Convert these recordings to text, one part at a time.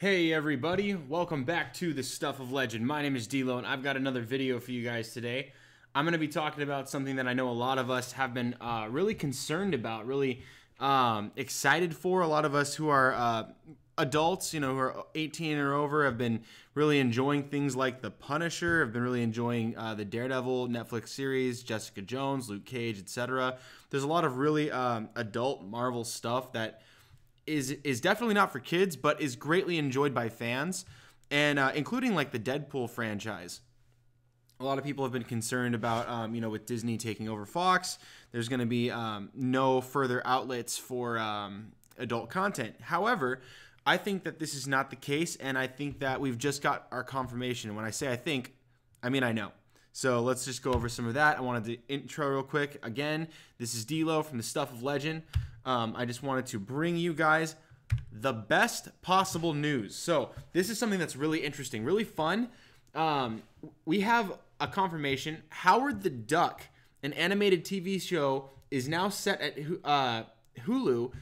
Hey everybody, welcome back to the Stuff of Legend. My name is D-Lo and I've got another video for you guys today. I'm going to be talking about something that I know a lot of us have been really concerned about, really excited for. A lot of us who are adults, who are 18 or over, have been really enjoying things like The Punisher, have been really enjoying the Daredevil Netflix series, Jessica Jones, Luke Cage, etc. There's a lot of really adult Marvel stuff that is definitely not for kids, but is greatly enjoyed by fans, and including like the Deadpool franchise. A lot of people have been concerned about, with Disney taking over Fox, there's going to be no further outlets for adult content. However, I think that this is not the case, and I think that we've just got our confirmation. And when I say I think, I mean I know. So let's just go over some of that. I wanted to intro real quick. Again, this is D-Lo from the Stuff of Legend. I just wanted to bring you guys the best possible news. So this is something that's really interesting, really fun. We have a confirmation. Howard the Duck, an animated TV show, is now set at Hulu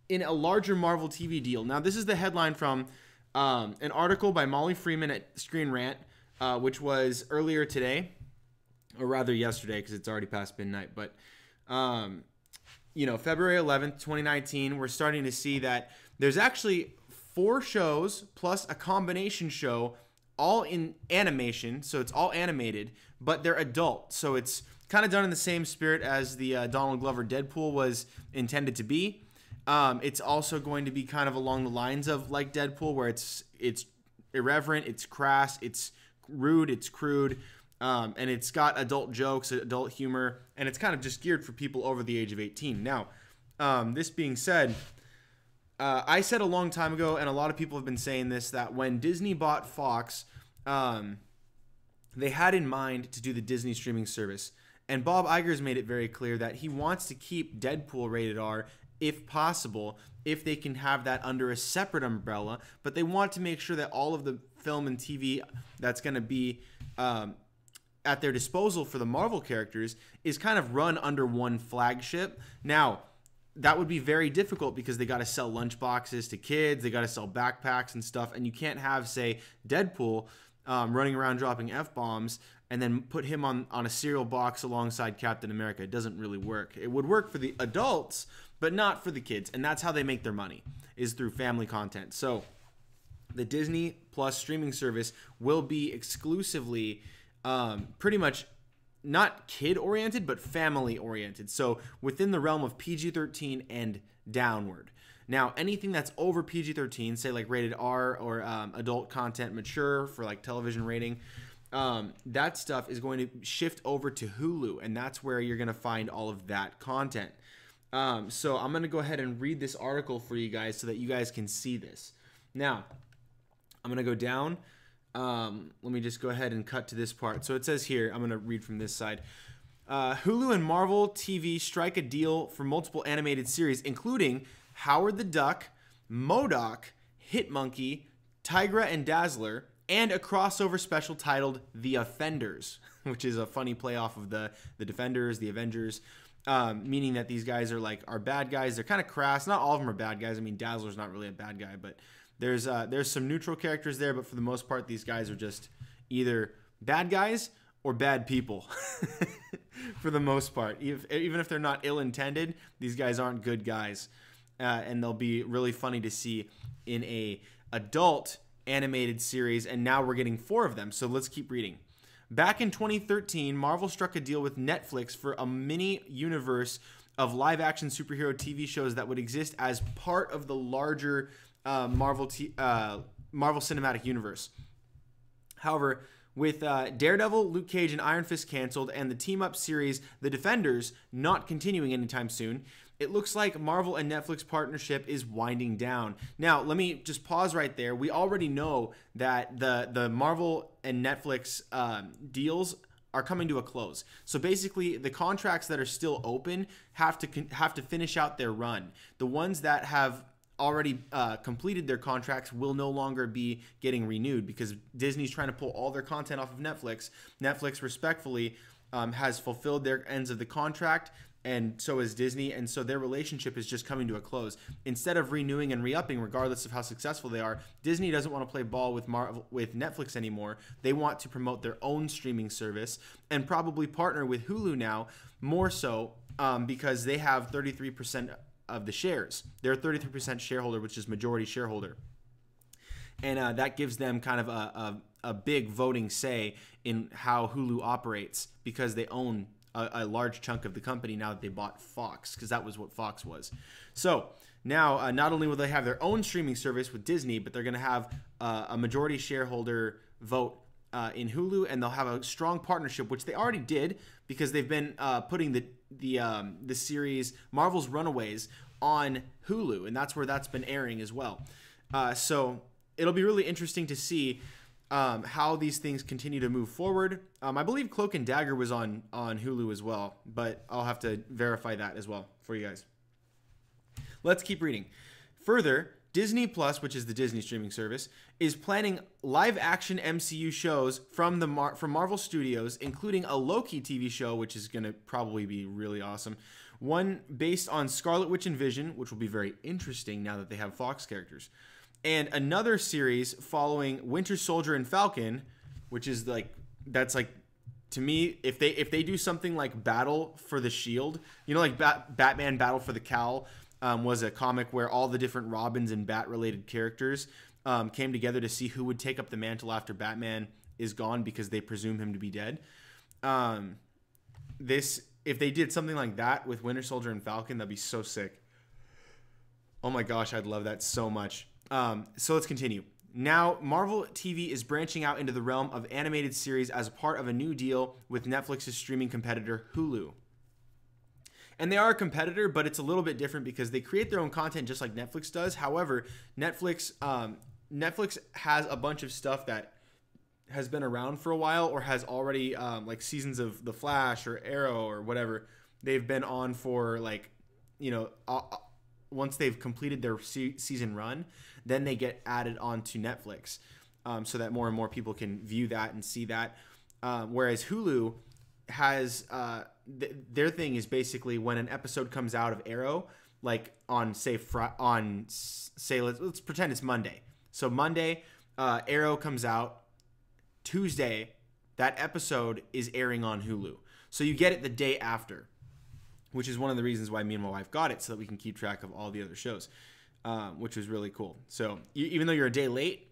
in a larger Marvel TV deal. Now, this is the headline from an article by Molly Freeman at Screenrant, which was earlier today, or rather yesterday, because it's already past midnight. But February 11th, 2019, we're starting to see that there's actually 4 shows plus a combination show, all in animation. So it's all animated, but they're adult. So it's kind of done in the same spirit as the Donald Glover Deadpool was intended to be. It's also going to be kind of along the lines of like Deadpool, where it's irreverent, it's crass, it's rude, it's crude. And it's got adult jokes, adult humor, and it's kind of just geared for people over the age of 18. Now, this being said, I said a long time ago, and a lot of people have been saying this, that when Disney bought Fox, they had in mind to do the Disney streaming service. And Bob Iger's made it very clear that he wants to keep Deadpool rated R if possible, if they can have that under a separate umbrella. But they want to make sure that all of the film and TV that's going to be at their disposal for the Marvel characters is kind of run under one flagship. Now, that would be very difficult because they got to sell lunchboxes to kids, they got to sell backpacks and stuff, and you can't have, say, Deadpool running around dropping F-bombs and then put him on a cereal box alongside Captain America. It doesn't really work. It would work for the adults, but not for the kids, and that's how they make their money, is through family content. So the Disney Plus streaming service will be exclusively pretty much not kid-oriented, but family-oriented. So within the realm of PG-13 and downward. Now, anything that's over PG-13, say like rated R or adult content mature for like television rating, that stuff is going to shift over to Hulu, and that's where you're going to find all of that content. So I'm going to go ahead and read this article for you guys so that you guys can see this. Now, I'm going to go down. Let me just go ahead and cut to this part. So it says here, I'm going to read from this side. Hulu and Marvel TV strike a deal for multiple animated series, including Howard the Duck, M.O.D.O.K, Hitmonkey, Tigra and Dazzler, and a crossover special titled The Offenders, which is a funny play off of the Defenders, the Avengers, meaning that these guys are bad guys. They're kind of crass. Not all of them are bad guys. I mean, Dazzler's not really a bad guy, but there's some neutral characters there, but for the most part, these guys are just either bad guys or bad people. For the most part, even if they're not ill-intended, these guys aren't good guys, and they'll be really funny to see in a adult animated series. And now we're getting 4 of them. So let's keep reading. Back in 2013, Marvel struck a deal with Netflix for a mini universe of live-action superhero TV shows that would exist as part of the larger Marvel Cinematic Universe. However, with Daredevil, Luke Cage, and Iron Fist canceled, and the team-up series The Defenders not continuing anytime soon, it looks like Marvel and Netflix partnership is winding down. Now, let me just pause right there. We already know that the Marvel and Netflix deals are coming to a close. So basically, the contracts that are still open have to finish out their run. The ones that have already completed their contracts will no longer be getting renewed because Disney's trying to pull all their content off of Netflix. Netflix respectfully has fulfilled their ends of the contract, and so is Disney, and so their relationship is just coming to a close. Instead of renewing and re-upping, regardless of how successful they are, Disney doesn't want to play ball with Netflix anymore. They want to promote their own streaming service and probably partner with Hulu now, more so because they have 33% of the shares. They're a 33% shareholder, which is majority shareholder. And that gives them kind of a big voting say in how Hulu operates, because they own a large chunk of the company now that they bought Fox, because that was what Fox was. So now not only will they have their own streaming service with Disney, but they're going to have a majority shareholder vote in Hulu, and they'll have a strong partnership, which they already did, because they've been putting the series Marvel's Runaways on Hulu, and that's where that's been airing as well. So it'll be really interesting to see how these things continue to move forward. I believe Cloak and Dagger was on Hulu as well, but I'll have to verify that as well for you guys. Let's keep reading. Further, Disney Plus, which is the Disney streaming service, is planning live-action MCU shows from Marvel Studios, including a Loki TV show, which is going to probably be really awesome. One based on Scarlet Witch and Vision, which will be very interesting now that they have Fox characters. And another series following Winter Soldier and Falcon, which is that's to me, if they do something like Battle for the Shield, like Batman Battle for the Cowl was a comic where all the different Robins and Bat-related characters came together to see who would take up the mantle after Batman is gone, because they presume him to be dead. If they did something like that with Winter Soldier and Falcon, that'd be so sick. Oh my gosh, I'd love that so much. So let's continue. Now, Marvel TV is branching out into the realm of animated series as a part of a new deal with Netflix's streaming competitor, Hulu. And they are a competitor, but it's a little bit different because they create their own content just like Netflix does. However, Netflix has a bunch of stuff that has been around for a while, or has already like seasons of The Flash or Arrow or whatever. They've been on for once they've completed their season run, then they get added onto Netflix, so that more and more people can view that and see that. Whereas Hulu has their thing is basically when an episode comes out of Arrow, like let's pretend it's Monday. So Monday, Arrow comes out. Tuesday, that episode is airing on Hulu. So you get it the day after, which is one of the reasons why me and my wife got it, so that we can keep track of all the other shows, which was really cool. So even though you're a day late,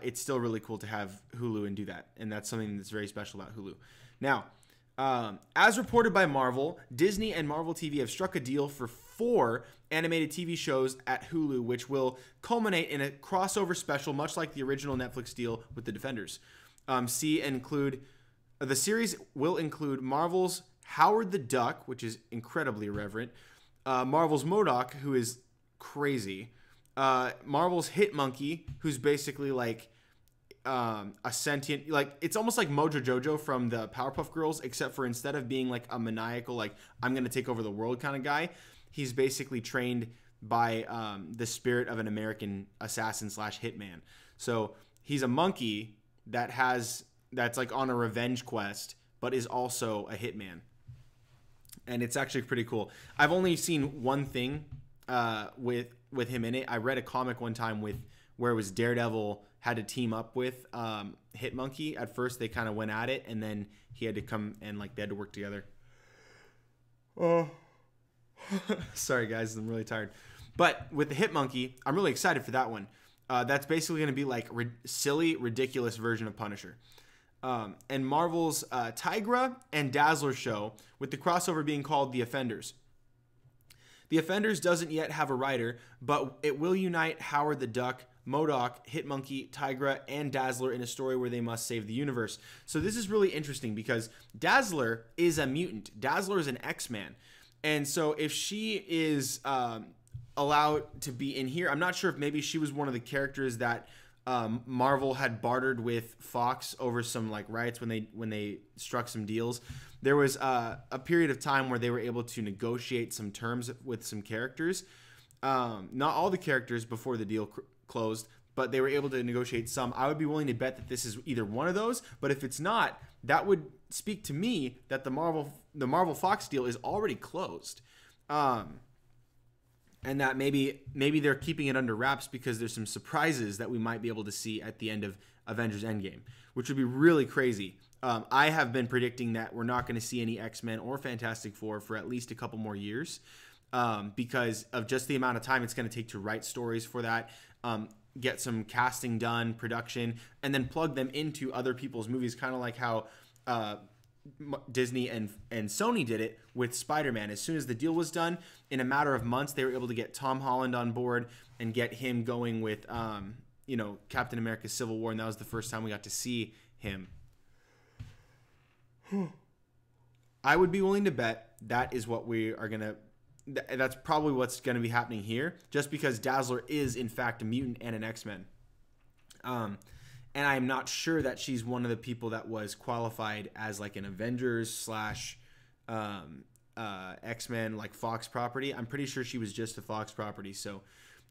it's still really cool to have Hulu and do that. And that's something that's very special about Hulu. Now, as reported by Marvel, Disney and Marvel TV have struck a deal for 4 animated TV shows at Hulu, which will culminate in a crossover special, much like the original Netflix deal with the Defenders. The series will include Marvel's Howard the Duck, which is incredibly irreverent, Marvel's M.O.D.O.K, who is crazy, Marvel's Hit Monkey, who's basically like a sentient, like it's almost like Mojo Jojo from the Powerpuff Girls, except for instead of being like a maniacal, like I'm gonna take over the world kind of guy, he's basically trained by the spirit of an American assassin / hitman. So he's a monkey that's like on a revenge quest, but is also a hitman. And it's actually pretty cool. I've only seen one thing with him in it. I read a comic one time where it was Daredevil had to team up with Hit Monkey. At first they kind of went at it, and then he had to come and like they had to work together. Oh, sorry guys, I'm really tired. But with the Hit Monkey, I'm really excited for that one. That's basically going to be like silly, ridiculous version of Punisher. And Marvel's Tigra and Dazzler show, with the crossover being called The Offenders. The Offenders doesn't yet have a writer, but it will unite Howard the Duck, M.O.D.O.K, Hit Monkey, Tigra, and Dazzler in a story where they must save the universe. So this is really interesting because Dazzler is a mutant. Dazzler is an X-Man. And so if she is allowed to be in here, I'm not sure if maybe she was one of the characters that Marvel had bartered with Fox over some like rights when they struck some deals. There was a period of time where they were able to negotiate some terms with some characters. Not all the characters before the deal closed, but they were able to negotiate some. I would be willing to bet that this is either one of those, but if it's not, that would speak to me that the Marvel Fox deal is already closed. And that maybe they're keeping it under wraps because there's some surprises that we might be able to see at the end of Avengers Endgame, which would be really crazy. I have been predicting that we're not going to see any X-Men or Fantastic Four for at least a couple more years because of just the amount of time it's going to take to write stories for that, get some casting done, production, and then plug them into other people's movies, kind of like how Disney and Sony did it with Spider-Man. As soon as the deal was done, in a matter of months, they were able to get Tom Holland on board and get him going with, Captain America Civil War, and that was the first time we got to see him. I would be willing to bet that is what we are going to... That's probably what's going to be happening here, just because Dazzler is, in fact, a mutant and an X-Men. And I'm not sure that she's one of the people that was qualified as like an Avengers / X-Men like Fox property. I'm pretty sure she was just a Fox property. So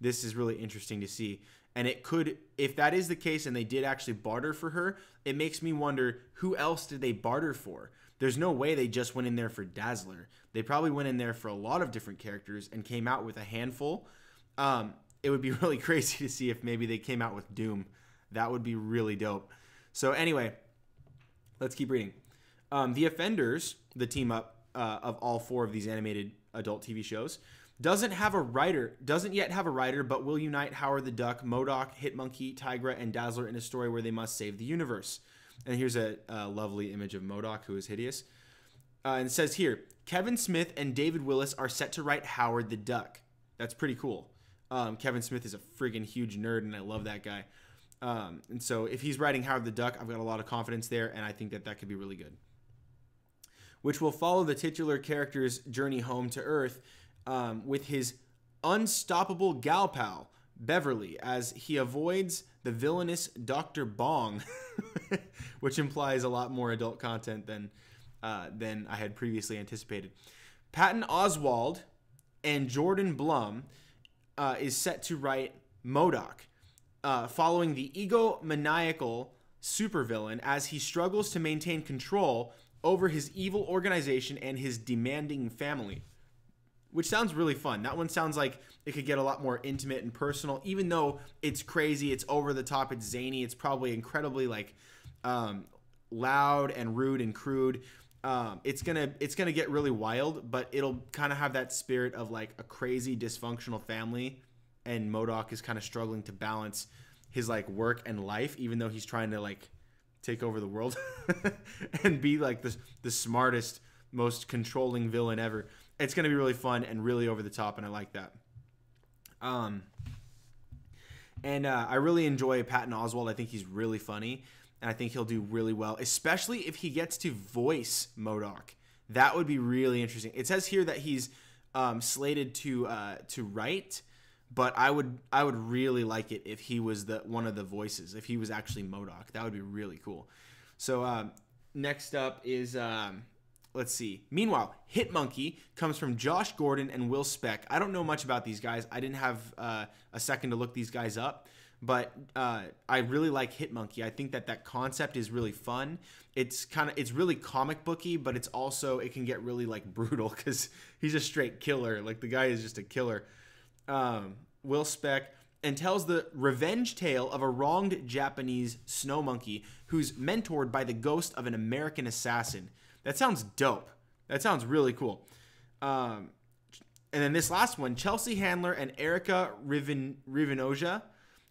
this is really interesting to see. And it could, if that is the case and they did actually barter for her, it makes me wonder who else did they barter for? There's no way they just went in there for Dazzler. They probably went in there for a lot of different characters and came out with a handful. It would be really crazy to see if maybe they came out with Doom. That would be really dope. So anyway, let's keep reading. The Offenders, the team up of all 4 of these animated adult TV shows, doesn't yet have a writer, but will unite Howard the Duck, M.O.D.O.K, Hitmonkey, Tigra, and Dazzler in a story where they must save the universe. And here's a lovely image of M.O.D.O.K, who is hideous. And it says here, Kevin Smith and David Willis are set to write Howard the Duck. That's pretty cool. Kevin Smith is a friggin' huge nerd, and I love that guy. And so if he's writing Howard the Duck, I've got a lot of confidence there, and I think that could be really good. Which will follow the titular character's journey home to Earth with his unstoppable gal pal, Beverly, as he avoids the villainous Dr. Bong, which implies a lot more adult content than I had previously anticipated. Patton Oswalt and Jordan Blum is set to write M.O.D.O.K, following the egomaniacal supervillain as he struggles to maintain control over his evil organization and his demanding family, which sounds really fun. That one sounds like it could get a lot more intimate and personal, even though it's crazy, it's over the top, it's zany, it's probably incredibly loud and rude and crude. It's gonna get really wild, but it'll kind of have that spirit of like a crazy dysfunctional family, and M.O.D.O.K is kind of struggling to balance his like work and life, even though he's trying to like take over the world and be like the smartest, most controlling villain ever. It's gonna be really fun and really over the top, and I like that. I really enjoy Patton Oswalt. I think he's really funny, and I think he'll do really well, especially if he gets to voice M.O.D.O.K. That would be really interesting. It says here that he's slated to write, but I would really like it if he was one of the voices, if he was actually M.O.D.O.K. That would be really cool. So next up is let's see. Meanwhile, Hitmonkey comes from Josh Gordon and Will Speck. I don't know much about these guys. I didn't have a second to look these guys up, but I really like Hitmonkey. I think that concept is really fun. It's really comic booky, but it can get really like brutal because he's a straight killer. Like the guy is just a killer. Will Speck, and tells the revenge tale of a wronged Japanese snow monkey who's mentored by the ghost of an American assassin. That sounds dope. That sounds really cool. And then this last one, Chelsea Handler and Erica Rivinoja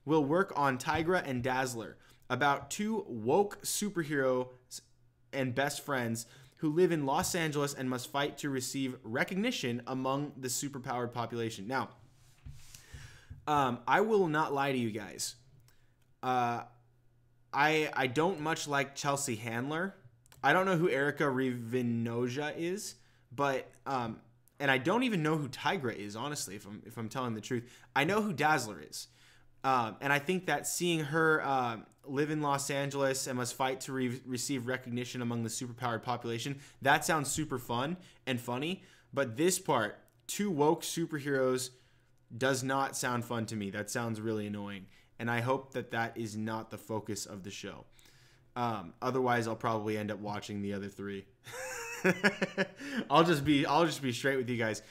will work on Tigra and Dazzler, about 2 woke superheroes and best friends who live in Los Angeles and must fight to receive recognition among the superpowered population. Now, I will not lie to you guys. I don't much like Chelsea Handler. I don't know who Erica Rivinoja is, but and I don't even know who Tigra is, honestly, if I'm telling the truth. I know who Dazzler is. And I think that seeing her live in Los Angeles and must fight to receive recognition among the superpowered population, that sounds super fun and funny. But this part, 2 woke superheroes, does not sound fun to me. That sounds really annoying. and I hope that that is not the focus of the show. Otherwise, I'll probably end up watching the other three. I'll just be straight with you guys.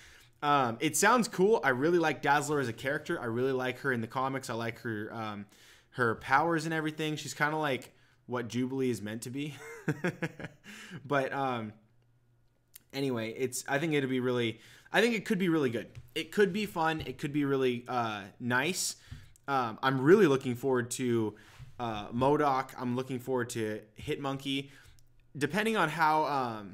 It sounds cool. I really like Dazzler as a character. I really like her in the comics. I like her her powers and everything. She's kind of like what Jubilee is meant to be. But anyway, I think it could be really good. It could be fun. It could be really nice. I'm really looking forward to M.O.D.O.K. I'm looking forward to Hitmonkey. Depending on how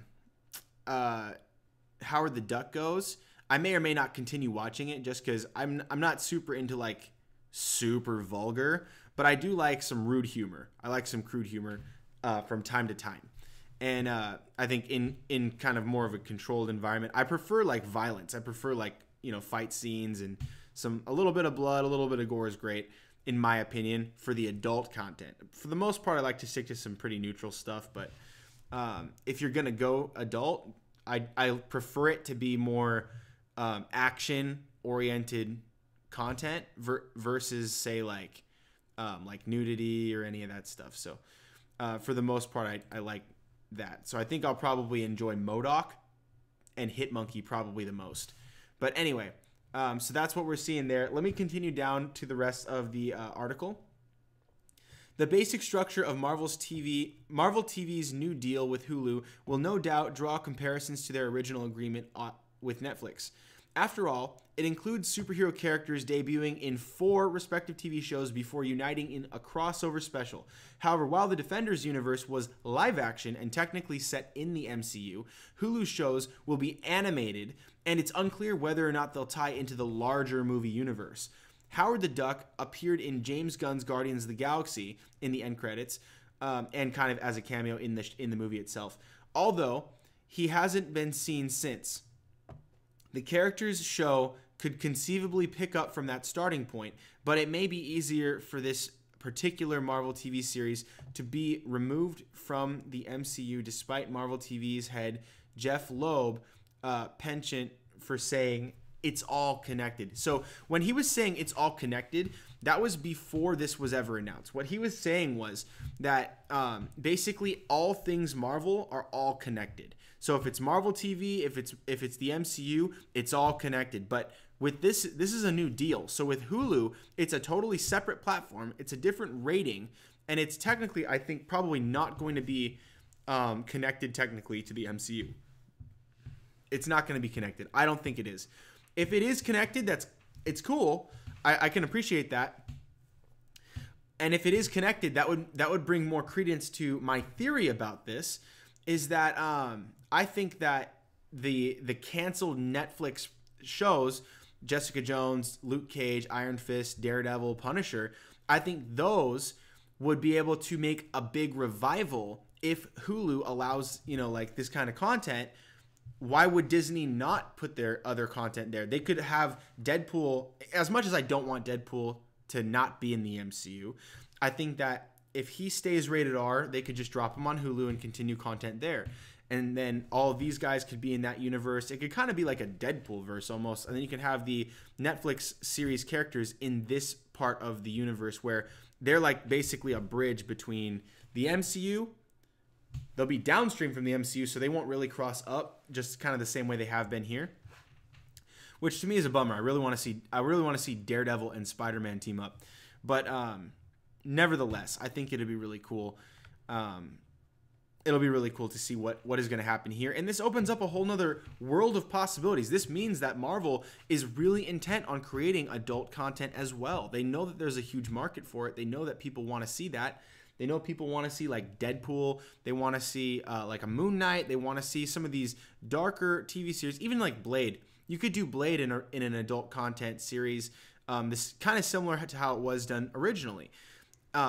Howard the Duck goes, I may or may not continue watching it just because I'm not super into like super vulgar, but I do like some rude humor. I like some crude humor from time to time. And I think in kind of more of a controlled environment, I prefer like violence. I prefer like, fight scenes and a little bit of blood, a little bit of gore is great, in my opinion, for the adult content. For the most part, I like to stick to some pretty neutral stuff, but if you're going to go adult, I prefer it to be more action-oriented content versus, say, like nudity or any of that stuff. So for the most part, I like that. So I think I'll probably enjoy M.O.D.O.K. and Hitmonkey probably the most. But anyway, so that's what we're seeing there. Let me continue down to the rest of the article. The basic structure of Marvel TV's new deal with Hulu will no doubt draw comparisons to their original agreement with Netflix. After all, it includes superhero characters debuting in 4 respective TV shows before uniting in a crossover special. However, while the Defenders universe was live action and technically set in the MCU, Hulu's shows will be animated, and it's unclear whether or not they'll tie into the larger movie universe. Howard the Duck appeared in James Gunn's Guardians of the Galaxy in the end credits, and kind of as a cameo in the movie itself, although he hasn't been seen since. The character's show could conceivably pick up from that starting point, but it may be easier for this particular Marvel TV series to be removed from the MCU, despite Marvel TV's head Jeff Loeb penchant for saying it's all connected. So when he was saying it's all connected, that was before this was ever announced. What he was saying was that basically all things Marvel are all connected. So if it's Marvel TV, if it's the MCU, it's all connected. But with this is a new deal. So with Hulu, it's a totally separate platform. It's a different rating, and it's technically, I think, probably not going to be connected technically to the MCU. It's not going to be connected. I don't think it is. If it is connected, it's cool. I can appreciate that. And if it is connected, that would bring more credence to my theory about this, is that I think that the canceled Netflix shows, Jessica Jones, Luke Cage, Iron Fist, Daredevil, Punisher, I think those would be able to make a big revival if Hulu allows, like this kind of content. Why would Disney not put their other content there? They could have Deadpool. As much as I don't want Deadpool to not be in the MCU, I think that if he stays rated R, they could just drop him on Hulu and continue content there. And then all of these guys could be in that universe. It could kind of be like a Deadpool verse almost. And then you can have the Netflix series characters in this part of the universe where they're like basically a bridge between the MCU. They'll be downstream from the MCU, so they won't really cross up, just kind of the same way they have been here. Which to me is a bummer. I really want to see Daredevil and Spider-Man team up. But nevertheless, I think it'll be really cool. It'll be really cool to see what is going to happen here. And this opens up a whole nother world of possibilities. This means that Marvel is really intent on creating adult content as well. They know that there's a huge market for it. They know that people want to see that. They know people want to see like Deadpool. They want to see like a Moon Knight. They want to see some of these darker TV series, even like Blade. You could do Blade in an adult content series. This kind of similar to how it was done originally.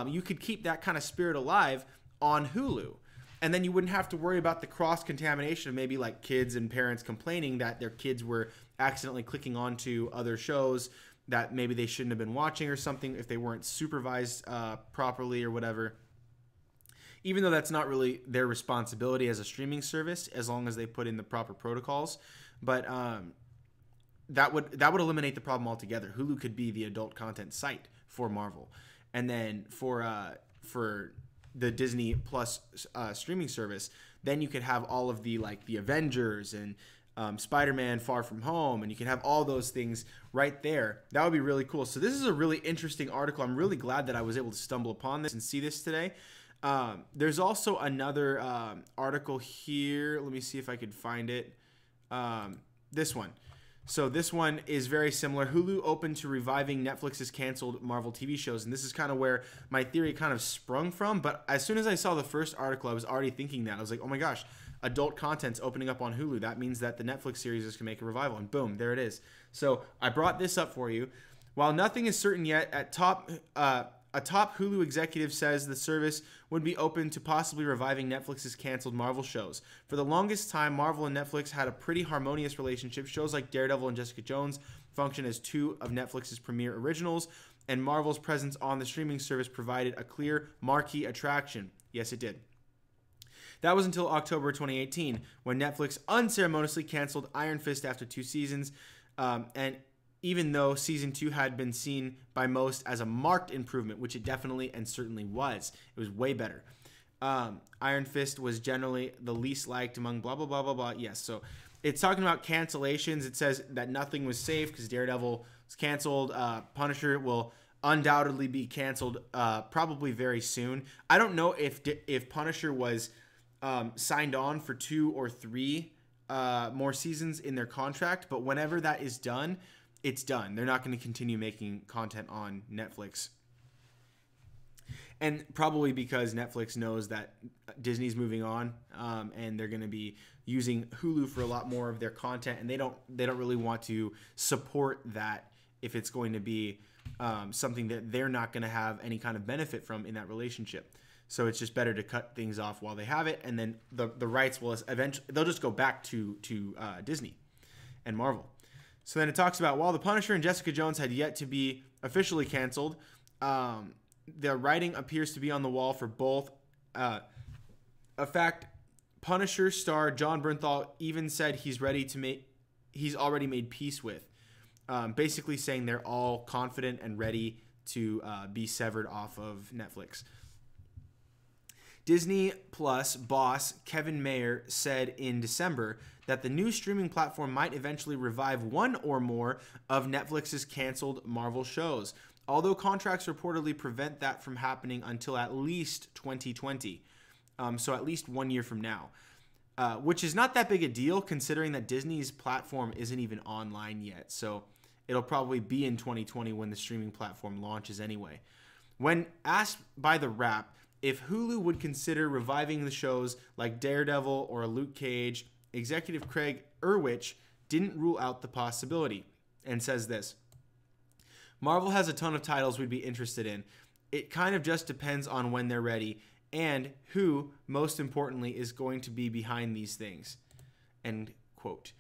You could keep that kind of spirit alive on Hulu. And then you wouldn't have to worry about the cross-contamination of maybe like kids and parents complaining that their kids were accidentally clicking onto other shows that maybe they shouldn't have been watching or something if they weren't supervised properly or whatever. Even though that's not really their responsibility as a streaming service, as long as they put in the proper protocols. But that would eliminate the problem altogether. Hulu could be the adult content site for Marvel. and then for the Disney Plus streaming service, then you could have all of the like the Avengers and Spider-Man Far From Home, and you can have all those things right there. That would be really cool. So this is a really interesting article. I'm really glad that I was able to stumble upon this and see this today. There's also another article here. Let me see if I could find it. This one. So this one is very similar. Hulu open to reviving Netflix's canceled Marvel TV shows. And this is kind of where my theory kind of sprung from. But as soon as I saw the first article, I was already thinking that. I was like, oh my gosh, adult content's opening up on Hulu. That means that the Netflix series can make a revival. And boom, there it is. So I brought this up for you. While nothing is certain yet, a top Hulu executive says the service would be open to possibly reviving Netflix's canceled Marvel shows. For the longest time, Marvel and Netflix had a pretty harmonious relationship. Shows like Daredevil and Jessica Jones function as two of Netflix's premier originals, and Marvel's presence on the streaming service provided a clear marquee attraction. Yes, it did. That was until October 2018, when Netflix unceremoniously canceled Iron Fist after 2 seasons, and even though season 2 had been seen by most as a marked improvement, which it definitely and certainly was. It was way better. Iron Fist was generally the least liked among blah, blah, blah, blah, blah. Yes, so it's talking about cancellations. It says that nothing was safe because Daredevil was canceled. Punisher will undoubtedly be canceled probably very soon. I don't know if Punisher was signed on for 2 or 3 more seasons in their contract, but whenever that is done, it's done. They're not going to continue making content on Netflix. And probably because Netflix knows that Disney's moving on, and they're going to be using Hulu for a lot more of their content, and they don't really want to support that if it's going to be something that they're not going to have any kind of benefit from in that relationship. So it's just better to cut things off while they have it, and then the rights will eventually, they'll just go back to Disney and Marvel. So then it talks about, while The Punisher and Jessica Jones had yet to be officially canceled, the writing appears to be on the wall for both. A fact Punisher star John Bernthal even said he's already made peace with. Basically saying they're all confident and ready to be severed off of Netflix. Disney Plus boss Kevin Mayer said in December that the new streaming platform might eventually revive one or more of Netflix's canceled Marvel shows, although contracts reportedly prevent that from happening until at least 2020, so at least 1 year from now, which is not that big a deal considering that Disney's platform isn't even online yet, so it'll probably be in 2020 when the streaming platform launches anyway. When asked by The Wrap if Hulu would consider reviving the shows like Daredevil or Luke Cage, executive Craig Erwich didn't rule out the possibility and says this: Marvel has a ton of titles we'd be interested in. It kind of just depends on when they're ready and who, most importantly, is going to be behind these things. End quote.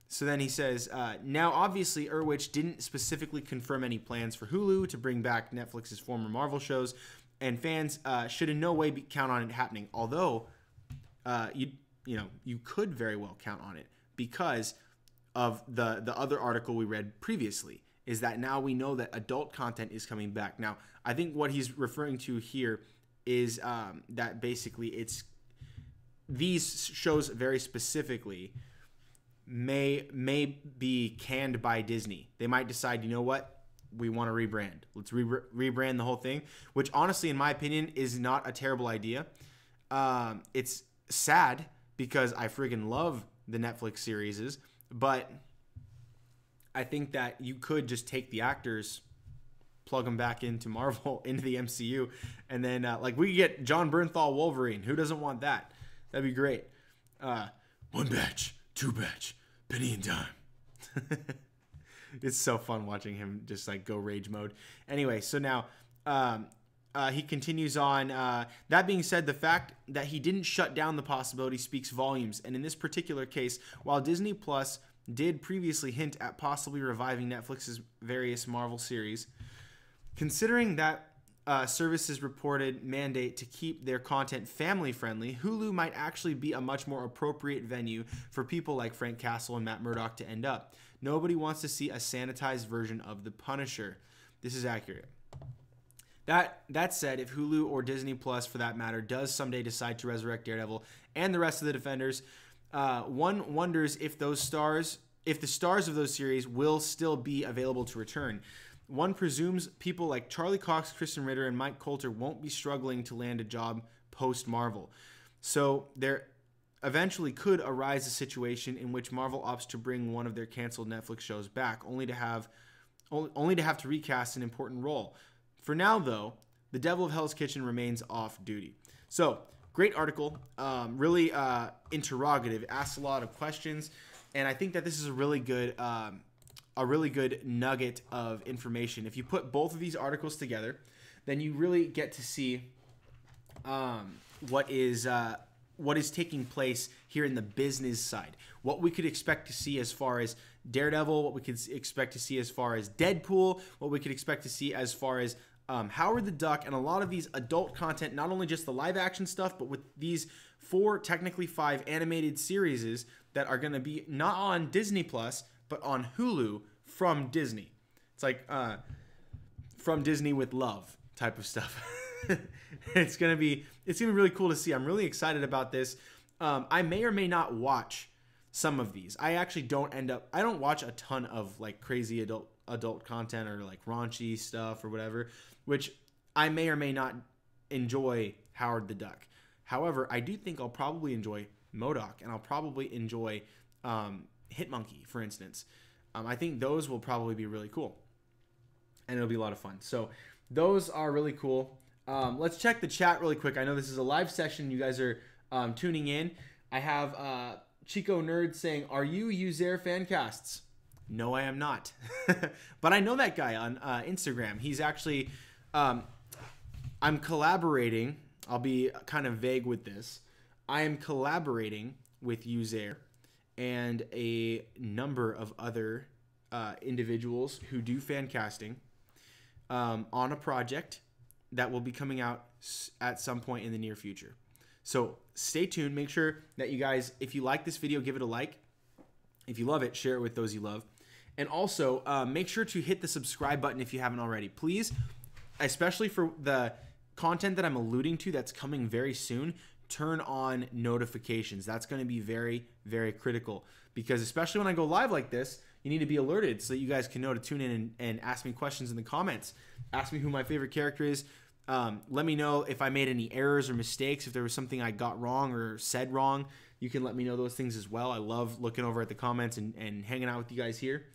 So then he says, now obviously Erwich didn't specifically confirm any plans for Hulu to bring back Netflix's former Marvel shows, and fans should in no way count on it happening. Although you could very well count on it because of the other article we read previously, is that now we know that adult content is coming back. Now, I think what he's referring to here is that basically it's these shows very specifically may be canned by Disney. They might decide, you know what? We want to rebrand. Let's rebrand the whole thing, which honestly, in my opinion, is not a terrible idea. It's sad because I friggin' love the Netflix series, but I think that you could just take the actors, plug them back into Marvel, into the MCU, and then like we get John Bernthal Wolverine. Who doesn't want that? That'd be great. One batch, two batch, penny and dime. It's so fun watching him just like go rage mode. Anyway, so now he continues on. That being said, the fact that he didn't shut down the possibility speaks volumes. And in this particular case, while Disney Plus did previously hint at possibly reviving Netflix's various Marvel series, considering that services reported mandate to keep their content family-friendly, Hulu might actually be a much more appropriate venue for people like Frank Castle and Matt Murdock to end up. Nobody wants to see a sanitized version of The Punisher. This is accurate. That said, if Hulu or Disney Plus, for that matter, does someday decide to resurrect Daredevil and the rest of the Defenders, one wonders if the stars of those series will still be available to return. One presumes people like Charlie Cox, Kristen Ritter, and Mike Coulter won't be struggling to land a job post-Marvel. So there eventually could arise a situation in which Marvel opts to bring one of their canceled Netflix shows back, only to have to recast an important role. For now, though, the Devil of Hell's Kitchen remains off duty. So, great article, really interrogative, asks a lot of questions, and I think that this is a really good nugget of information. If you put both of these articles together, then you really get to see what is taking place here in the business side. What we could expect to see as far as Daredevil, what we could expect to see as far as Deadpool, what we could expect to see as far as Howard the Duck, and a lot of these adult content, not only just the live action stuff, but with these 4, technically 5 animated series that are going to be not on Disney Plus, but on Hulu from Disney. It's like from Disney with love type of stuff. It's gonna be really cool to see. I'm really excited about this. I may or may not watch some of these. I actually I don't watch a ton of like crazy adult content or like raunchy stuff or whatever, which I may or may not enjoy Howard the Duck. However, I do think I'll probably enjoy M.O.D.O.K, and I'll probably enjoy Hitmonkey, for instance. I think those will probably be really cool, and it'll be a lot of fun. So those are really cool. Let's check the chat really quick. I know this is a live session. You guys are tuning in. I have Chico Nerd saying, "Are you Uzair Fancasts?" No, I am not. But I know that guy on Instagram. He's actually, I'm collaborating. I'll be kind of vague with this. I am collaborating with Uzair and a number of other individuals who do fan casting on a project that will be coming out at some point in the near future. So stay tuned. Make sure that you guys, if you like this video, give it a like. If you love it, share it with those you love. And also, make sure to hit the subscribe button if you haven't already. Please, especially for the content that I'm alluding to that's coming very soon, turn on notifications. That's going to be very, very critical, because especially when I go live like this, you need to be alerted so that you guys can know to tune in and ask me questions in the comments. Ask me who my favorite character is. Let me know if I made any errors or mistakes, if there was something I got wrong or said wrong. You can let me know those things as well. I love looking over at the comments and hanging out with you guys here.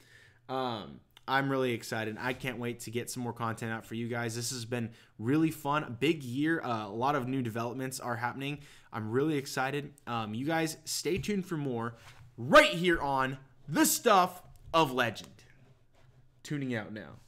I'm really excited. I can't wait to get some more content out for you guys. This has been really fun. A big year. A lot of new developments are happening. I'm really excited. You guys stay tuned for more right here on The Stuff of Legend. Tuning out now.